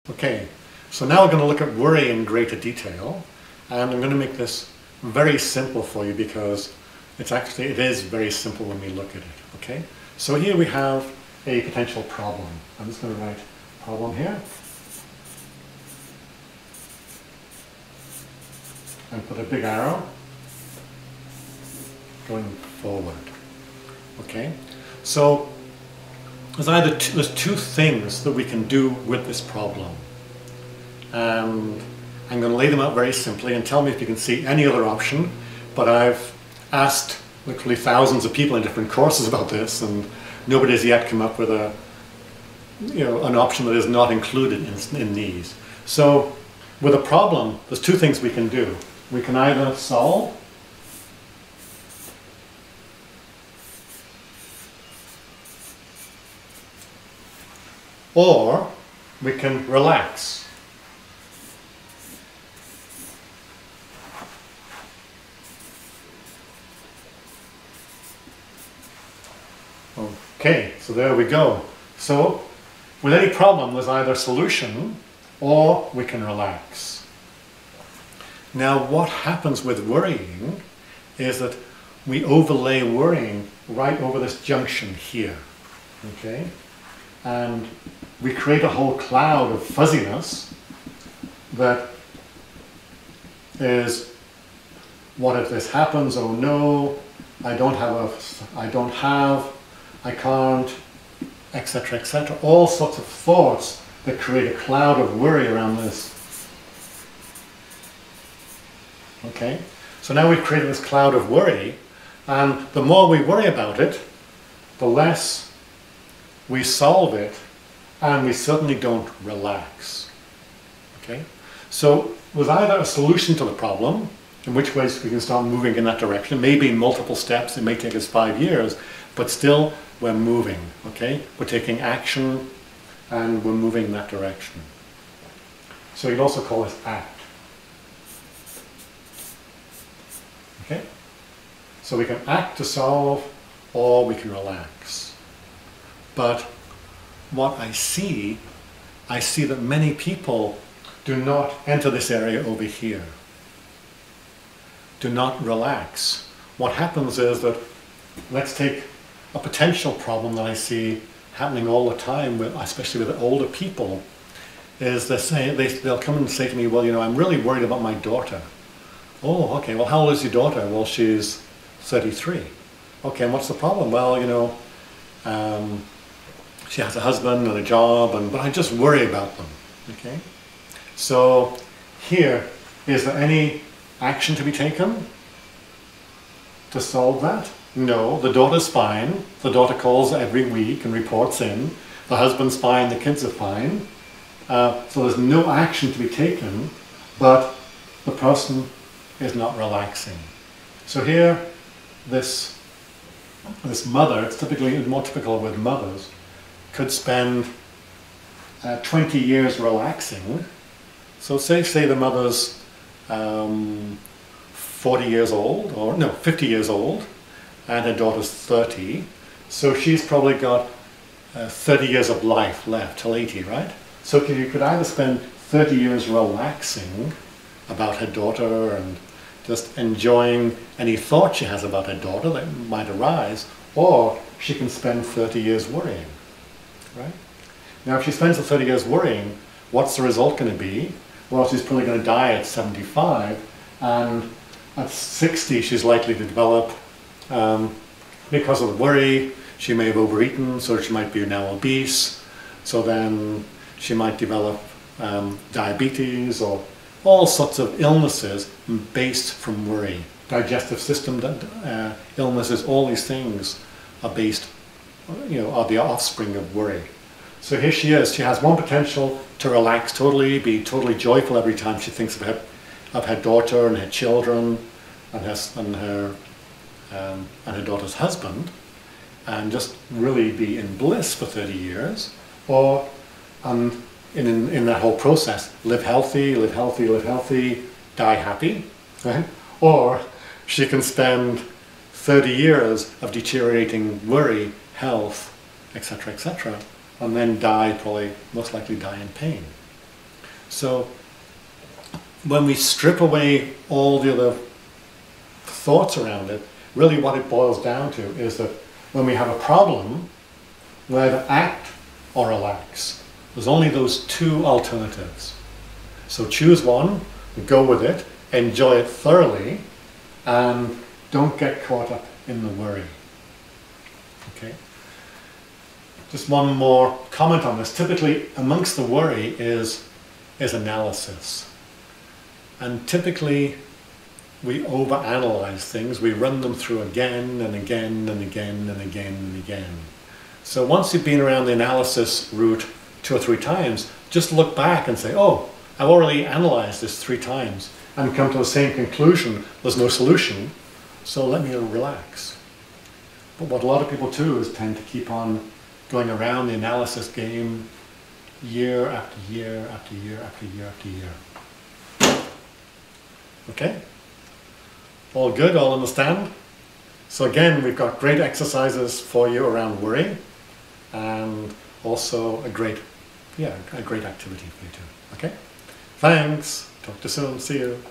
Okay, so now we're going to look at worry in greater detail, and I'm going to make this very simple for you because it is very simple when we look at it. Okay, so here we have a potential problem. I'm just going to write problem here and put a big arrow going forward. Okay, so there's two things that we can do with this problem, and I'm going to lay them out very simply and tell me if you can see any other option. But I've asked literally thousands of people in different courses about this, and nobody has yet come up with an option that is not included in these. So with a problem, there's two things we can do. We can either solve or we can relax. Okay, so there we go. So with any problem, there's either a solution or we can relax. Now what happens with worrying is that we overlay worrying right over this junction here. Okay? And we create a whole cloud of fuzziness that is, what if this happens? Oh no, I can't, etc., etc. All sorts of thoughts that create a cloud of worry around this. Okay, so now we've created this cloud of worry, and the more we worry about it, the less we solve it, and we certainly don't relax. Okay, so with either a solution to the problem, in which ways we can start moving in that direction, maybe in multiple steps, it may take us 5 years, but still we're moving. Okay, we're taking action and we're moving in that direction. So you'd also call this act. Okay, so we can act to solve or we can relax. But what I see that many people do not enter this area over here, do not relax. What happens is that, let's take a potential problem that I see happening all the time, especially with older people, is they'll come and say to me, well, I'm really worried about my daughter. Oh, okay, well, how old is your daughter? Well, she's 33. Okay, and what's the problem? Well, she has a husband and a job, but I just worry about them. Okay, so here, is there any action to be taken to solve that? No, the daughter's fine. The daughter calls every week and reports in. The husband's fine, the kids are fine. So there's no action to be taken, but the person is not relaxing. So here, this mother, it's typically more typical with mothers, could spend 20 years relaxing. So say the mother's 40 years old, or no, 50 years old, and her daughter's 30. So she's probably got 30 years of life left till 80, right? So you could either spend 30 years relaxing about her daughter and just enjoying any thought she has about her daughter that might arise, or she can spend 30 years worrying, right? Now if she spends the 30 years worrying, what's the result going to be? Well, she's probably going to die at 75, and at 60 she's likely to develop, because of the worry, she may have overeaten, so she might be now obese, so then she might develop diabetes or all sorts of illnesses based from worry. Digestive system illnesses, all these things are based, are the offspring of worry. So here she is, she has one potential to relax totally, be totally joyful every time she thinks of her daughter and her children and her daughter's husband, and just really be in bliss for 30 years, or in that whole process, live healthy, live healthy, live healthy, die happy, right? Or she can spend 30 years of deteriorating worry, health, etc., etc., and then die, probably most likely die in pain. So when we strip away all the other thoughts around it, really what it boils down to is that when we have a problem, we either act or relax. There's only those two alternatives. So choose one, go with it, enjoy it thoroughly, and don't get caught up in the worry. Okay? Just one more comment on this. Typically, amongst the worry is analysis. And typically, we overanalyze things. We run them through again and again and again and again and again. So once you've been around the analysis route 2 or 3 times, just look back and say, oh, I've already analyzed this 3 times and come to the same conclusion. There's no solution, so let me relax. But what a lot of people do is tend to keep on going around the analysis game year after year after year after year after year. Okay? All good? All understand? So again, we've got great exercises for you around worry, and also a great activity for you too. Okay? Thanks. Talk to you soon. See you.